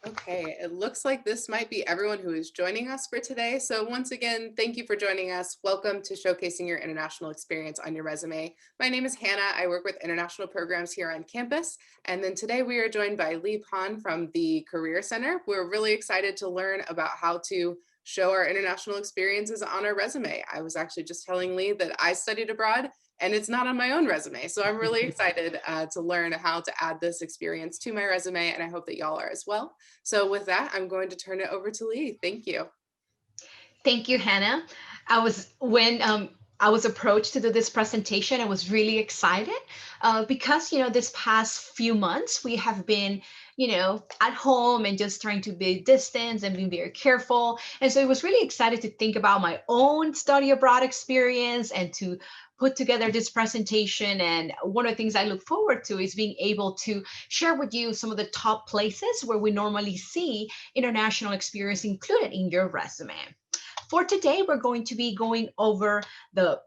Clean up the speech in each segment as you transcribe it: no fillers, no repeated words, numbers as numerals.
Okay, it looks like this might be everyone who is joining us for today. So once again, thank you for joining us. Welcome to Showcasing Your International Experience on Your Resume. My name is Hannah. I work with international programs here on campus. And then today we are joined by Lee Pan from the Career Center. We're really excited to learn about how to show our international experiences on our resume. I was actually just telling Lee that I studied abroad and it's not on my own resume. So I'm really excited to learn how to add this experience to my resume, and I hope that y'all are as well. So with that, I'm going to turn it over to Lee. Thank you. Thank you, Hannah. When I was approached to do this presentation, I was really excited because this past few months we have been at home and just trying to be distant and being very careful. And so it was really excited to think about my own study abroad experience and to put together this presentation. And one of the things I look forward to is being able to share with you some of the top places where we normally see international experience included in your resume. For today, we're going to be going over the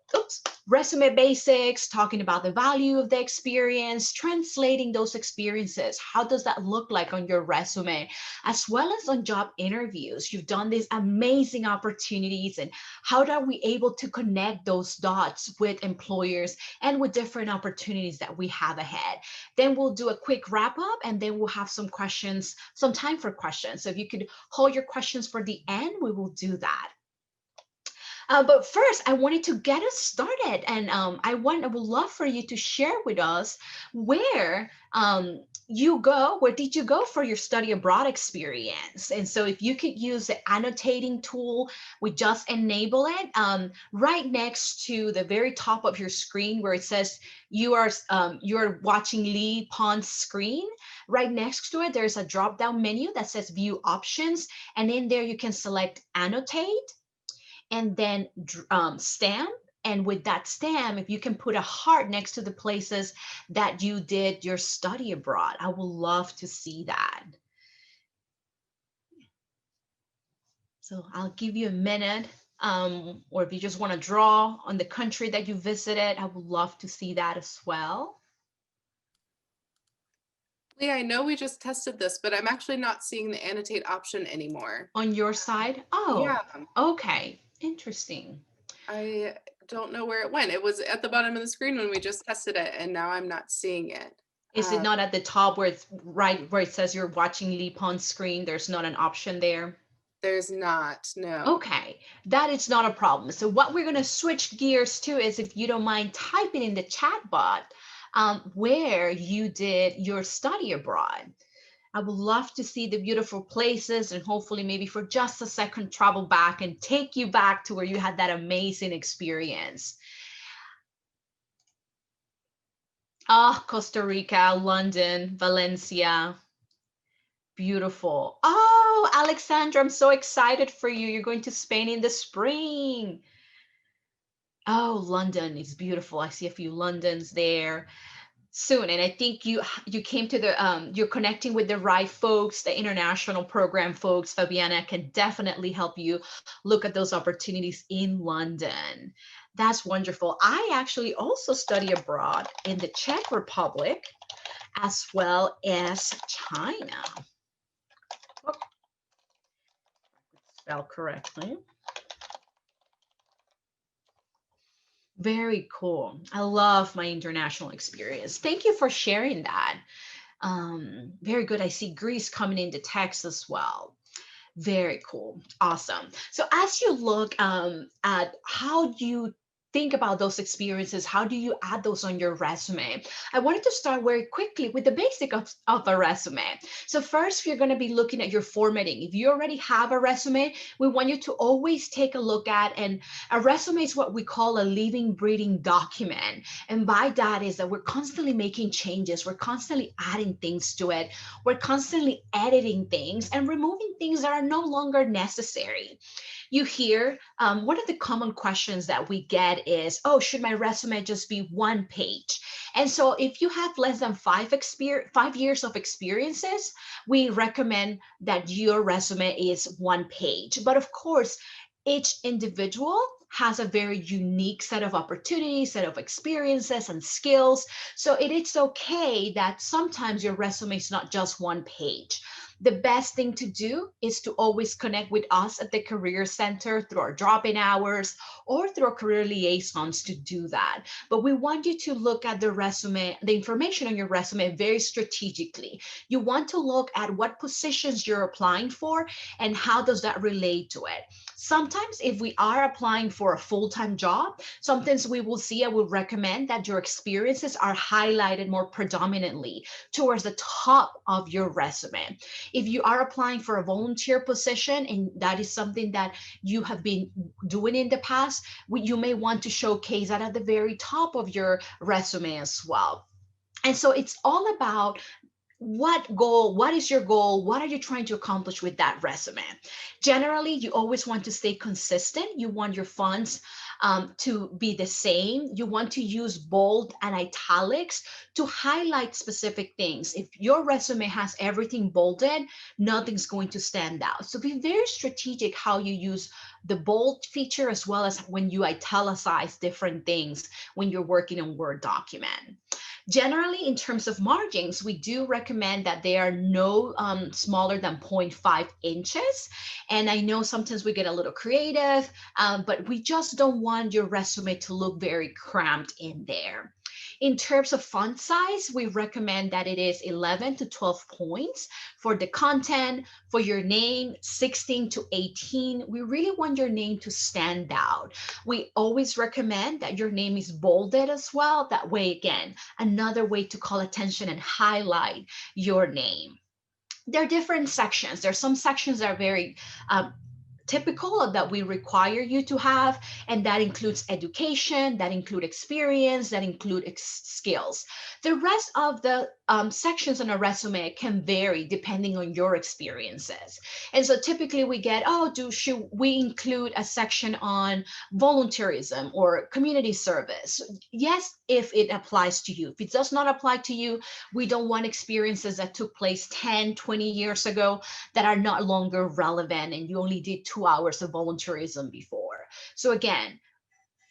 resume basics, talking about the value of the experience, translating those experiences. How does that look like on your resume, as well as on job interviews? You've done these amazing opportunities, and how are we able to connect those dots with employers and with different opportunities that we have ahead? Then we'll do a quick wrap up, and then we'll have some questions, some time for questions. So if you could hold your questions for the end, we will do that. But first, I wanted to get us started, and I would love for you to share with us where where did you go for your study abroad experience? And so, if you could use the annotating tool, we just enable it right next to the very top of your screen where it says you're watching Lee Pond's screen. Right next to it, there's a drop-down menu that says View Options, and in there you can select Annotate and then stamp. And with that stamp, if you can put a heart next to the places that you did your study abroad, I would love to see that. So I'll give you a minute, or if you just want to draw on the country that you visited, I would love to see that as well. Lee, I know we just tested this, but I'm actually not seeing the annotate option anymore. On your side? Yeah, Oh, okay. Interesting. I don't know where it went. It was at the bottom of the screen when we just tested it, and now I'm not seeing it. Is it not at the top where it's right where it says you're watching Lee Pond's screen? There's not an option there. There's not, no. Okay, that is not a problem. So what we're going to switch gears to is, if you don't mind typing in the chat bot where you did your study abroad. I would love to see the beautiful places, and hopefully maybe for just a second travel back and take you back to where you had that amazing experience. Ah, Costa Rica, London, Valencia. Beautiful. Oh, Alexandra, I'm so excited for you. You're going to Spain in the spring. Oh, London is beautiful. I see a few Londons there soon. And I think you came to the you're connecting with the right folks, the international program folks. Fabiana can definitely help you look at those opportunities in London. That's wonderful. I actually also study abroad in the Czech Republic as well as China. Oh, spell correctly. Very cool. I love my international experience. Thank you for sharing that. Very good. I see Greece coming into text as well. Very cool. Awesome. So as you look at how do you think about those experiences, how do you add those on your resume? I wanted to start very quickly with the basic of a resume. So first, you're going to be looking at your formatting. If you already have a resume, we want you to always take a look at, and a resume is what we call a living, breathing document. And by that is that we're constantly making changes. We're constantly adding things to it. We're constantly editing things and removing things that are no longer necessary. You hear one of the common questions that we get is, oh, should my resume just be one page? And so if you have less than 5 years of experiences, we recommend that your resume is one page. But of course, each individual has a very unique set of opportunities, set of experiences and skills. So it is okay that sometimes your resume is not just one page. The best thing to do is to always connect with us at the Career Center through our drop-in hours or through our career liaisons to do that. But we want you to look at the resume, the information on your resume very strategically. You want to look at what positions you're applying for and how does that relate to it. Sometimes if we are applying for a full-time job, sometimes we will see, I will recommend that your experiences are highlighted more predominantly towards the top of your resume. If you are applying for a volunteer position and that is something that you have been doing in the past, you may want to showcase that at the very top of your resume as well. And so it's all about what is your goal? What are you trying to accomplish with that resume? Generally, you always want to stay consistent. You want your fonts to be the same. You want to use bold and italics to highlight specific things. If your resume has everything bolded, nothing's going to stand out. So be very strategic how you use the bold feature as well as when you italicize different things when you're working on Word document. Generally, in terms of margins, we do recommend that they are no smaller than zero point 0.5 inches. And I know sometimes we get a little creative, but we just don't want your resume to look very cramped in there. In terms of font size, we recommend that it is 11 to 12 points for the content, for your name, 16 to 18. We really want your name to stand out. We always recommend that your name is bolded as well. That way, again, another way to call attention and highlight your name. There are different sections. There are some sections that are very typical that we require you to have, and that includes education, that include experience, that include skills. The rest of the sections on a resume can vary depending on your experiences. And so typically we get, oh, should we include a section on volunteerism or community service? Yes, if it applies to you. If it does not apply to you, we don't want experiences that took place 10, 20 years ago that are not longer relevant and you only did 2 hours of volunteerism before. So again,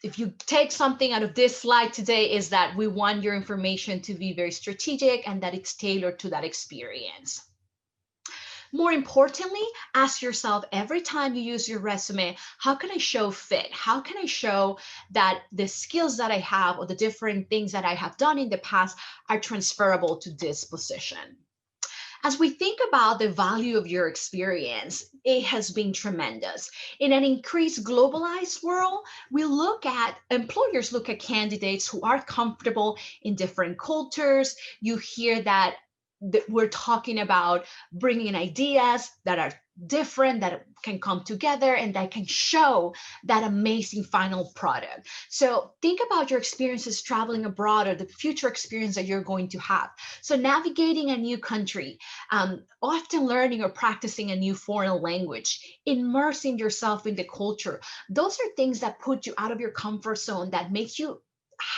if you take something out of this slide today is that we want your information to be very strategic and that it's tailored to that experience. More importantly, ask yourself every time you use your resume, how can I show fit? How can I show that the skills that I have or the different things that I have done in the past are transferable to this position? As we think about the value of your experience, it has been tremendous. In an increased globalized world, employers look at candidates who are comfortable in different cultures. You hear that we're talking about bringing in ideas that are different, that can come together and that can show that amazing final product. So think about your experiences traveling abroad or the future experience that you're going to have. So navigating a new country, often learning or practicing a new foreign language, immersing yourself in the culture. Those are things that put you out of your comfort zone, that makes you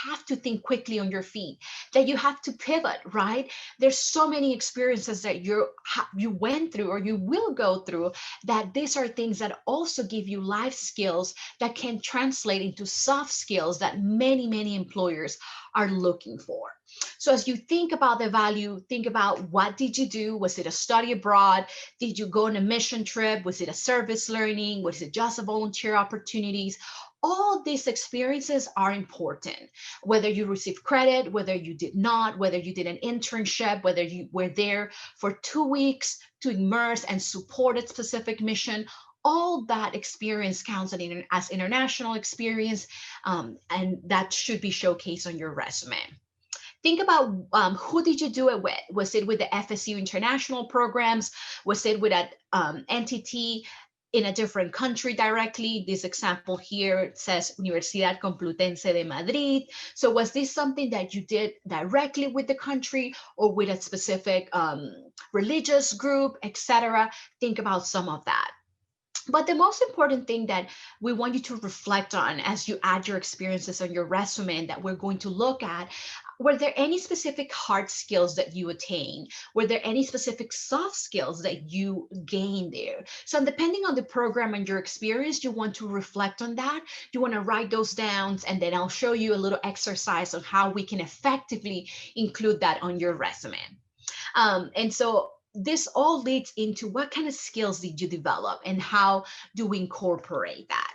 have to think quickly on your feet, that you have to pivot, right? There's so many experiences that you went through or you will go through, that these are things that also give you life skills that can translate into soft skills that many employers are looking for. So as you think about the value, think about, what did you do? Was it a study abroad? Did you go on a mission trip? Was it a service learning? Was it just a volunteer opportunities? All these experiences are important, whether you received credit, whether you did not, whether you did an internship, whether you were there for 2 weeks to immerse and support a specific mission. All that experience counts as international experience, and that should be showcased on your resume. Think about, who did you do it with? Was it with the FSU international programs? Was it with an entity in a different country directly? This example here says Universidad Complutense de Madrid. So was this something that you did directly with the country or with a specific religious group, etc.? Think about some of that. But the most important thing that we want you to reflect on as you add your experiences on your resume and that we're going to look at, were there any specific hard skills that you attained? Were there any specific soft skills that you gained there? So depending on the program and your experience, you want to reflect on that. You want to write those down, and then I'll show you a little exercise on how we can effectively include that on your resume. And so this all leads into what kind of skills did you develop and how do we incorporate that?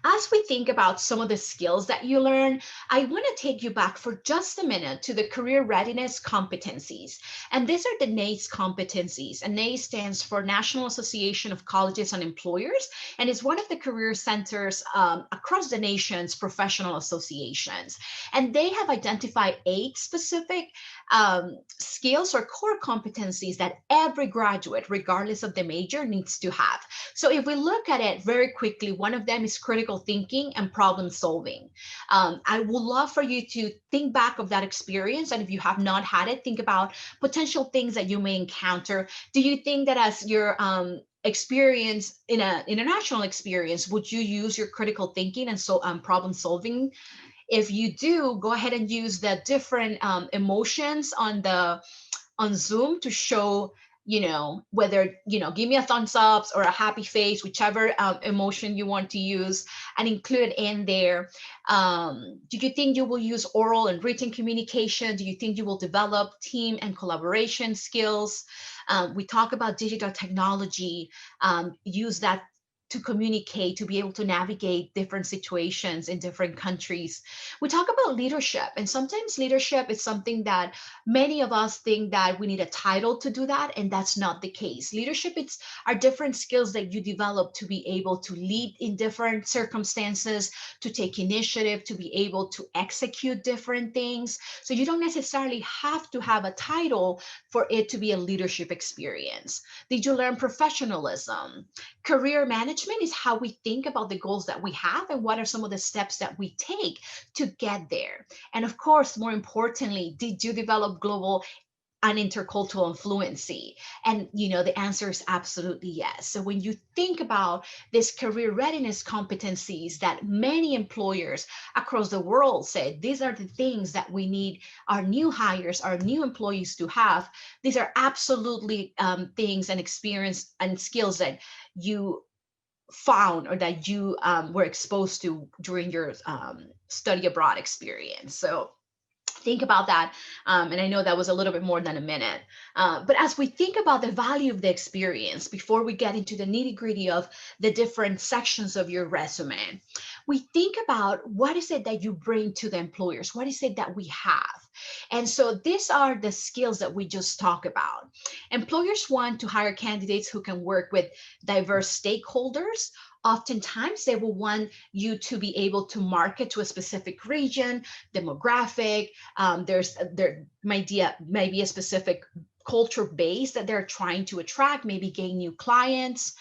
As we think about some of the skills that you learn, I want to take you back for just a minute to the career readiness competencies. And these are the NACE competencies. And NACE stands for National Association of Colleges and Employers, and is one of the career centers across the nation's professional associations. And they have identified 8 specific skills or core competencies that every graduate, regardless of the major, needs to have. So if we look at it very quickly, one of them is critical thinking and problem solving. I would love for you to think back of that experience. And if you have not had it, think about potential things that you may encounter. Do you think that as your experience in an international experience, would you use your critical thinking and so problem solving? If you do, go ahead and use the different emotions on Zoom to show, whether, give me a thumbs up or a happy face, whichever emotion you want to use, and include it in there. Do you think you will use oral and written communication? Do you think you will develop team and collaboration skills? We talk about digital technology, use that to communicate, to be able to navigate different situations in different countries. We talk about leadership, and sometimes leadership is something that many of us think that we need a title to do that, and that's not the case. Leadership, are different skills that you develop to be able to lead in different circumstances, to take initiative, to be able to execute different things. So you don't necessarily have to have a title for it to be a leadership experience. Did you learn professionalism? Career management is how we think about the goals that we have and what are some of the steps that we take to get there. And of course, more importantly, did you develop global and intercultural fluency? And the answer is absolutely yes. So when you think about this career readiness competencies that many employers across the world say these are the things that we need our new hires, our new employees to have, these are absolutely things and experience and skills that you found or that you were exposed to during your study abroad experience. So think about that. And I know that was a little bit more than a minute. But as we think about the value of the experience, before we get into the nitty gritty of the different sections of your resume, we think about what is it that you bring to the employers? What is it that we have? And so these are the skills that we just talked about. Employers want to hire candidates who can work with diverse stakeholders. Oftentimes, they will want you to be able to market to a specific region, demographic. There might be a specific culture base that they're trying to attract, maybe gain new clients.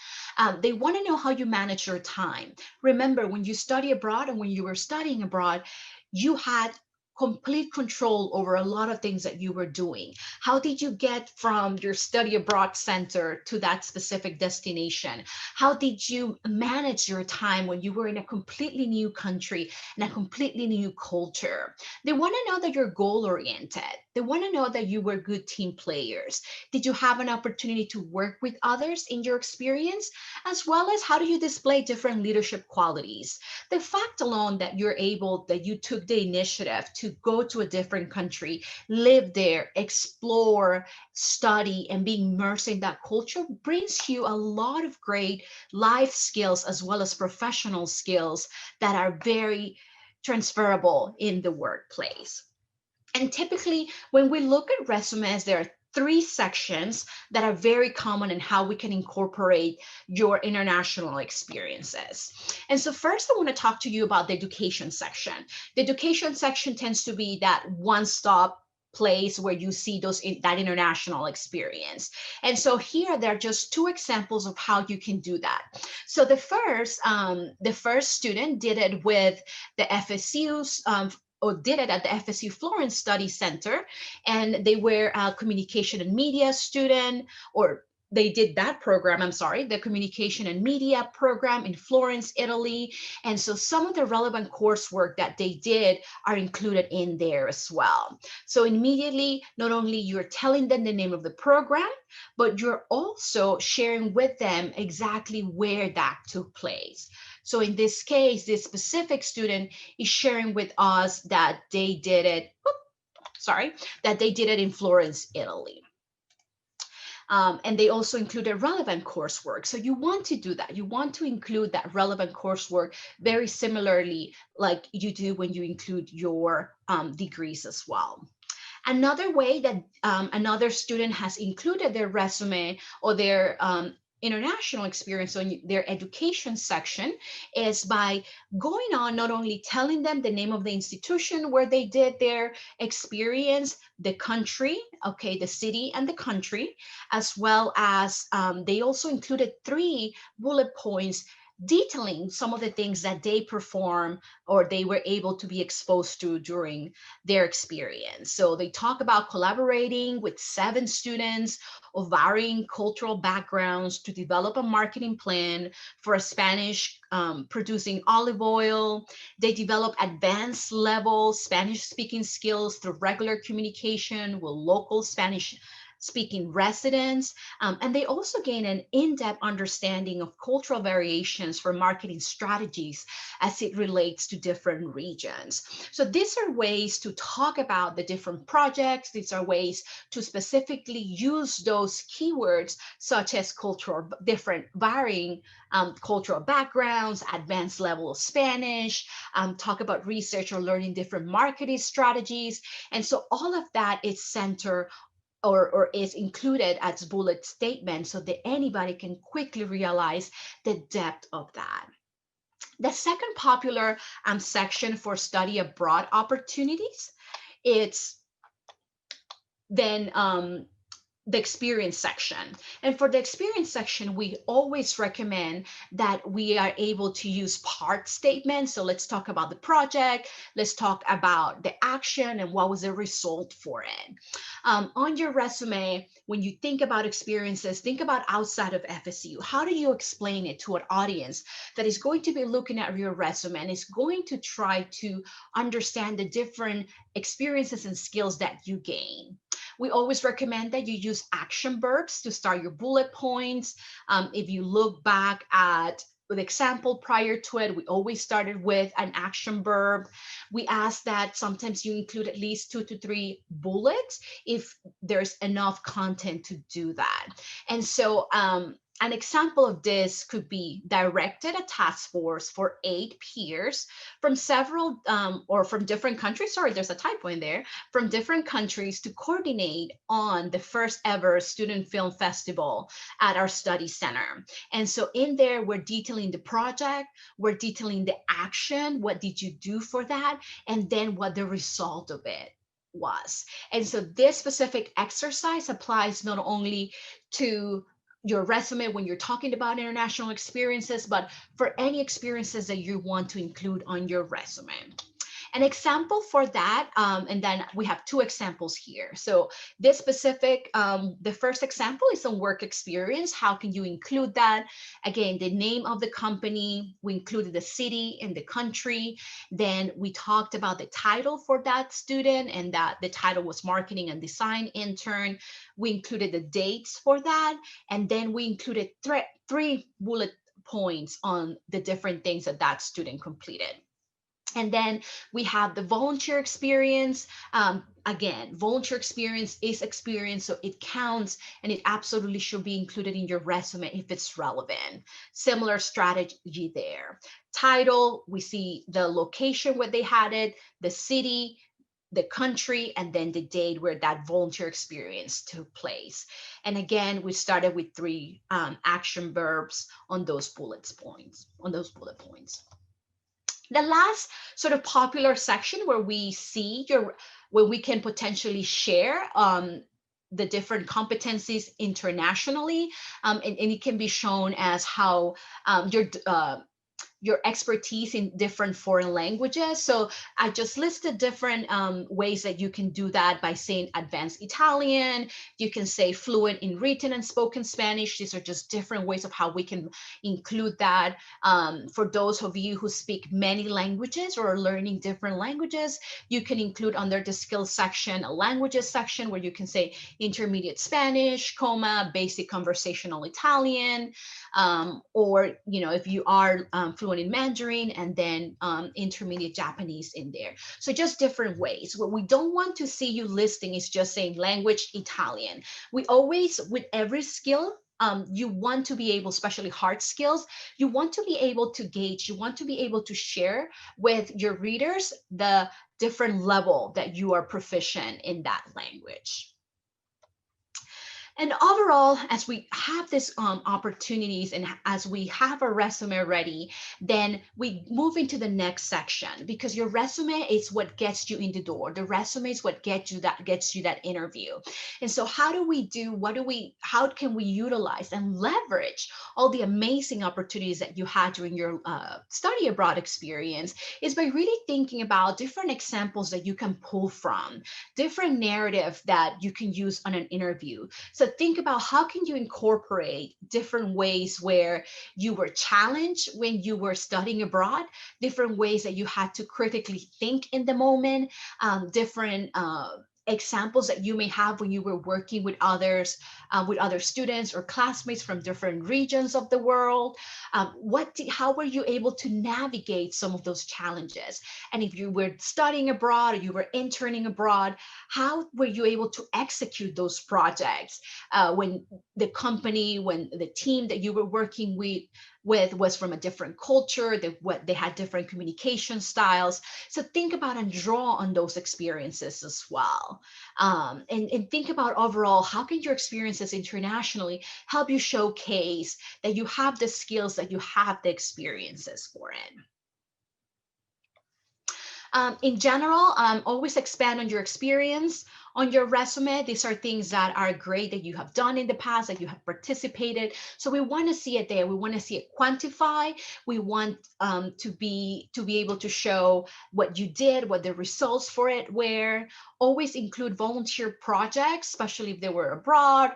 They want to know how you manage your time. Remember, when you study abroad and when you were studying abroad, you had complete control over a lot of things that you were doing. How did you get from your study abroad center to that specific destination? How did you manage your time when you were in a completely new country and a completely new culture? They want to know that you're goal oriented. They want to know that you were good team players. Did you have an opportunity to work with others in your experience? As well as how do you display different leadership qualities? The fact alone that you took the initiative to go to a different country, live there, explore, study, and be immersed in that culture brings you a lot of great life skills as well as professional skills that are very transferable in the workplace. And typically, when we look at resumes, there are 3 sections that are very common in how we can incorporate your international experiences. And so first, I want to talk to you about the education section. The education section tends to be that one-stop place where you see that international experience. And so here there are just 2 examples of how you can do that. So the first student did it with the FSU's or did it at the FSU Florence Study Center, and they were a communication and media student, or they did that program, the communication and media program in Florence, Italy. And so some of the relevant coursework that they did are included in there as well. So immediately, not only you're telling them the name of the program, but you're also sharing with them exactly where that took place. So in this case, this specific student is sharing with us that they did it, that they did it in Florence, Italy. And they also included relevant coursework. So you want to do that. You want to include that relevant coursework very similarly like you do when you include your degrees as well. Another way that another student has included their resume or their international experience on their education section is by going on not only telling them the name of the institution where they did their experience, the country, okay, the city and the country, as well as they also included 3 bullet points detailing some of the things that they perform or they were able to be exposed to during their experience. So they talk about collaborating with 7 students of varying cultural backgrounds to develop a marketing plan for a Spanish producing olive oil. They develop advanced level Spanish speaking skills through regular communication with local Spanish speaking residents. And they also gain an in-depth understanding of cultural variations for marketing strategies as it relates to different regions. So these are ways to talk about the different projects. These are ways to specifically use those keywords such as cultural, different varying cultural backgrounds, advanced level of Spanish, talk about research or learning different marketing strategies. And so all of that is centered or is included as bullet statements so that anybody can quickly realize the depth of that. The second popular section for study abroad opportunities, it's then the experience section. And for the experience section, we always recommend that we are able to use part statements. So let's talk about the project. Let's talk about the action and what was the result for it. On your resume, when you think about experiences, think about outside of FSU. How do you explain it to an audience that is going to be looking at your resume and is going to try to understand the different experiences and skills that you gain? We always recommend that you use action verbs to start your bullet points. If you look back at the example prior to it, we always started with an action verb. We ask that sometimes you include at least 2 to 3 bullets if there's enough content to do that. And so an example of this could be directed a task force for 8 peers from several or from different countries. Sorry, there's a typo in there, from different countries to coordinate on the first ever student film festival at our study center. And so in there, we're detailing the project, we're detailing the action, what did you do for that, and then what the result of it was. And so this specific exercise applies not only to your resume when you're talking about international experiences, but for any experiences that you want to include on your resume. An example for that, and then we have 2 examples here. So this specific, the first example is on work experience. How can you include that? Again, the name of the company, we included the city and the country. Then we talked about the title for that student and that the title was marketing and design intern. We included the dates for that. And then we included 3 bullet points on the different things that that student completed. And then we have the volunteer experience. Again, volunteer experience is experience, so it counts and it absolutely should be included in your resume if it's relevant. Similar strategy there. Title, we see the location where they had it, the city, the country, and then the date where that volunteer experience took place. And again, we started with 3 action verbs on those bullet points. The last sort of popular section where we see where we can potentially share the different competencies internationally, and it can be shown as how your expertise in different foreign languages. So I just listed different ways that you can do that by saying advanced Italian. You can say fluent in written and spoken Spanish. These are just different ways of how we can include that. For those of you who speak many languages or are learning different languages, you can include under the skills section, a languages section where you can say intermediate Spanish, basic conversational Italian, or if you are fluent fluent in Mandarin, and then intermediate Japanese in there. So just different ways. What we don't want to see you listing is just saying language Italian. We always, with every skill, you want to be able, especially hard skills, you want to be able to gauge, you want to be able to share with your readers the different level that you are proficient in that language. And overall, as we have these opportunities and as we have our resume ready, then we move into the next section, because your resume is what gets you in the door. The resume is what gets you that interview. And so how can we utilize and leverage all the amazing opportunities that you had during your study abroad experience, is by really thinking about different examples that you can pull from, different narrative that you can use on an interview. So think about how can you incorporate different ways where you were challenged when you were studying abroad, different ways that you had to critically think in the moment, different examples that you may have when you were working with other students or classmates from different regions of the world. How were you able to navigate some of those challenges? And if you were studying abroad or you were interning abroad, how were you able to execute those projects when when the team that you were working with was from a different culture, they had different communication styles. So think about and draw on those experiences as well. And think about overall, how can your experiences internationally help you showcase that you have the skills, that you have the experiences for it. In general, always expand on your experience on your resume. These are things that are great that you have done in the past, that you have participated. So we want to see it there. We want to see it quantify. We want to be able to show what you did, what the results for it were. Always include volunteer projects, especially if they were abroad.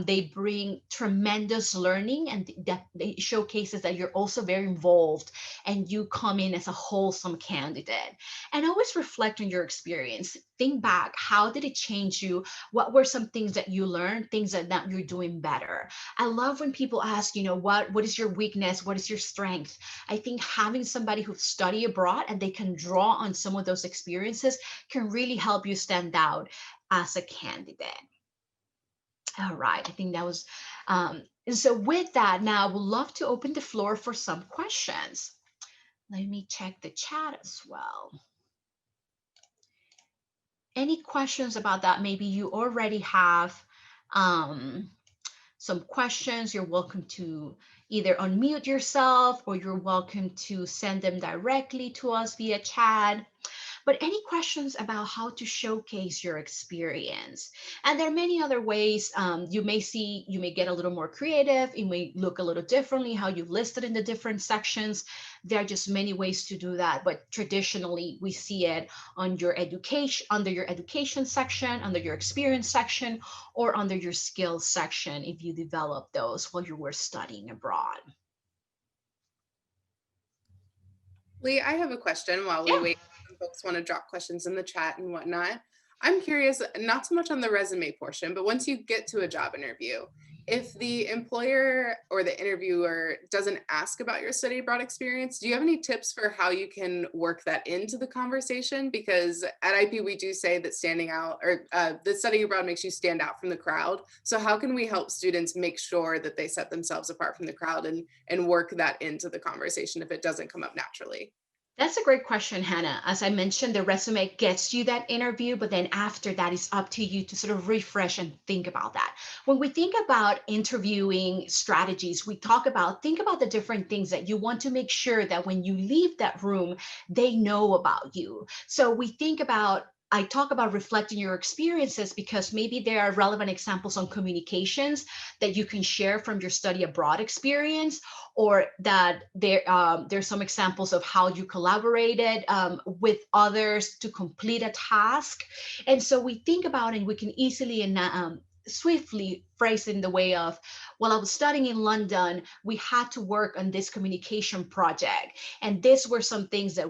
They bring tremendous learning, and that they showcases that you're also very involved and you come in as a wholesome candidate. And always reflect on your experience. Think back, how did it change you? What were some things that you learned, things that you're doing better? I love when people ask, what is your weakness? What is your strength? I think having somebody who's studied abroad and they can draw on some of those experiences can really help you stand out as a candidate. All right, I think that was, and so with that, now I would love to open the floor for some questions. Let me check the chat as well. Any questions about that? Maybe you already have some questions. You're welcome to either unmute yourself, or you're welcome to send them directly to us via chat. But any questions about how to showcase your experience? And there are many other ways. You may get a little more creative. It may look a little differently how you list it in the different sections. There are just many ways to do that. But traditionally, we see it on your education, under your education section, under your experience section, or under your skills section if you develop those while you were studying abroad. Lee, I have a question while we Yeah. wait. Some folks want to drop questions in the chat and whatnot. I'm curious, not so much on the resume portion, but once you get to a job interview, if the employer or the interviewer doesn't ask about your study abroad experience, do you have any tips for how you can work that into the conversation? Because at IP, we do say that standing out or that studying abroad makes you stand out from the crowd. So how can we help students make sure that they set themselves apart from the crowd and work that into the conversation if it doesn't come up naturally? That's a great question, Hannah. As I mentioned, the resume gets you that interview, but then after that, it's up to you to sort of refresh and think about that. When we think about interviewing strategies, think about the different things that you want to make sure that when you leave that room, they know about you. So I talk about reflecting your experiences because maybe there are relevant examples on communications that you can share from your study abroad experience, or that there's some examples of how you collaborated with others to complete a task. And so we think about it, and we can easily and swiftly phrase it in the way of, while I was studying in London, we had to work on this communication project. And these were some things that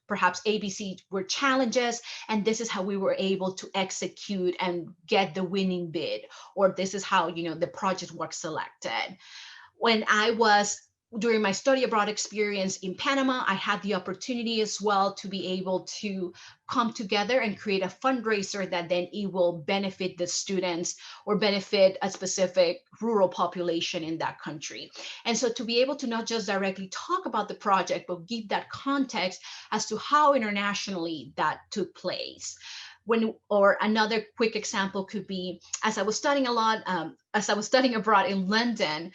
perhaps ABC were challenges, and this is how we were able to execute and get the winning bid, or this is how, the project was selected. When I was during my study abroad experience in Panama, I had the opportunity as well to be able to come together and create a fundraiser that then it will benefit the students or benefit a specific rural population in that country. And so to be able to not just directly talk about the project, but give that context as to how internationally that took place. Or another quick example could be, as I was studying a lot, as I was studying abroad in London,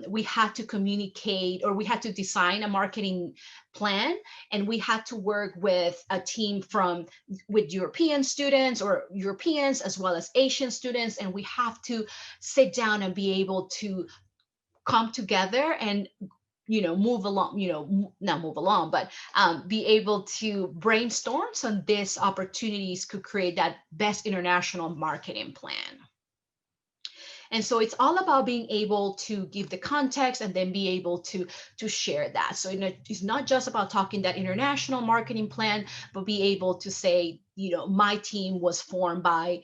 we had to communicate, or we had to design a marketing plan, and we had to work with a team with European students, or Europeans as well as Asian students, and we have to sit down and be able to come together and move along, not move along, but be able to brainstorm so these opportunities could create that best international marketing plan. And so it's all about being able to give the context and then be able to share that. So it's not just about talking that international marketing plan, but be able to say, my team was formed by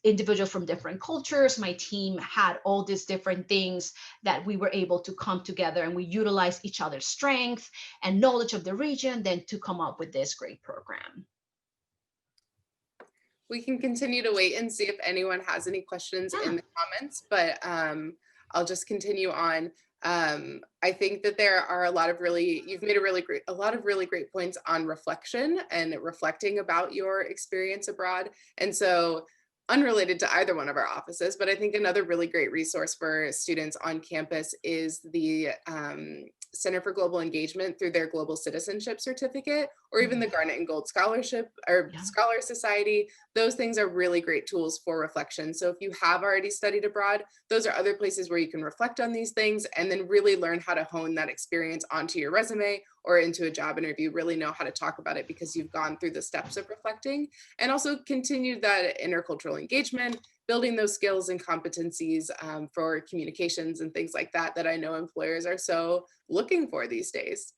individuals from different cultures. My team had all these different things that we were able to come together, and we utilized each other's strength and knowledge of the region then to come up with this great program. We can continue to wait and see if anyone has any questions Yeah. in the comments, but I'll just continue on. I think that there are you've made a lot of really great points on reflection and reflecting about your experience abroad. And so, unrelated to either one of our offices, but I think another really great resource for students on campus is the Center for Global Engagement through their Global Citizenship Certificate, or even the Garnet and Gold Scholarship or Yeah. Scholar Society. Those things are really great tools for reflection. So if you have already studied abroad, those are other places where you can reflect on these things and then really learn how to hone that experience onto your resume or into a job interview, really know how to talk about it because you've gone through the steps of reflecting, and also continue that intercultural engagement, building those skills and competencies for communications and things like that, that I know employers are so looking for these days.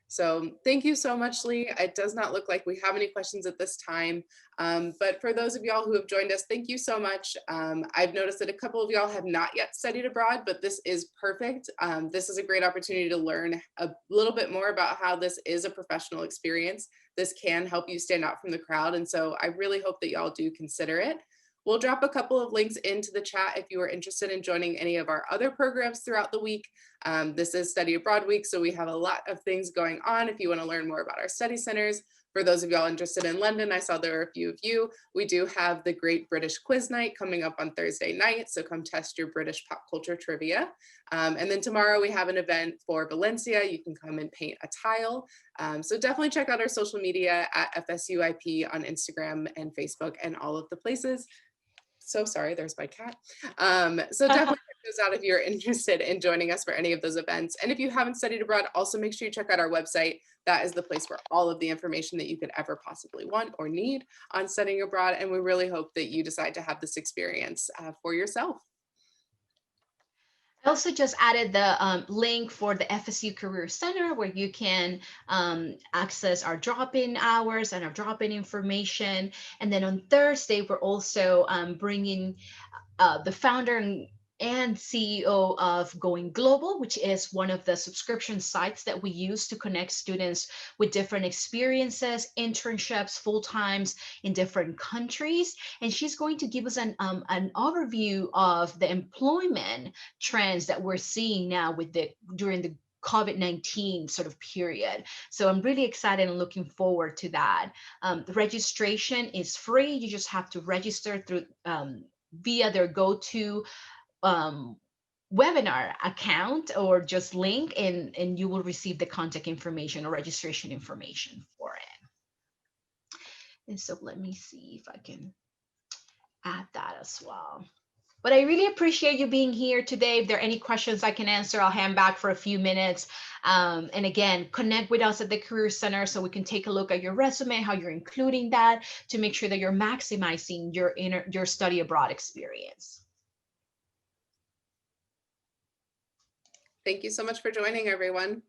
So thank you so much, Lee. It does not look like we have any questions at this time. But for those of y'all who have joined us, thank you so much. I've noticed that a couple of y'all have not yet studied abroad, but this is perfect. This is a great opportunity to learn a little bit more about how this is a professional experience. This can help you stand out from the crowd. And so I really hope that y'all do consider it. We'll drop a couple of links into the chat if you are interested in joining any of our other programs throughout the week. This is Study Abroad Week, so we have a lot of things going on if you want to learn more about our study centers. For those of y'all interested in London, I saw there were a few of you. We do have the Great British Quiz Night coming up on Thursday night, so come test your British pop culture trivia. And then tomorrow we have an event for Valencia. You can come and paint a tile. So definitely check out our social media at FSUIP on Instagram and Facebook and all of the places. So sorry, there's my cat. So definitely check those out if you're interested in joining us for any of those events. And if you haven't studied abroad, also make sure you check out our website. That is the place where all of the information that you could ever possibly want or need on studying abroad. And we really hope that you decide to have this experience for yourself. I also just added the link for the FSU Career Center, where you can access our drop-in hours and our drop-in information. And then on Thursday, we're also bringing the founder and CEO of Going Global, which is one of the subscription sites that we use to connect students with different experiences, internships, full times in different countries. And she's going to give us an overview of the employment trends that we're seeing now during the COVID-19 sort of period. So I'm really excited and looking forward to that. The registration is free. You just have to register through via their go-to webinar account, or just link, and you will receive the contact information or registration information for it. And so let me see if I can add that as well. But I really appreciate you being here today. If there are any questions I can answer, I'll hand back for a few minutes. And again, connect with us at the Career Center so we can take a look at your resume, how you're including that to make sure that you're maximizing your study abroad experience. Thank you so much for joining, everyone.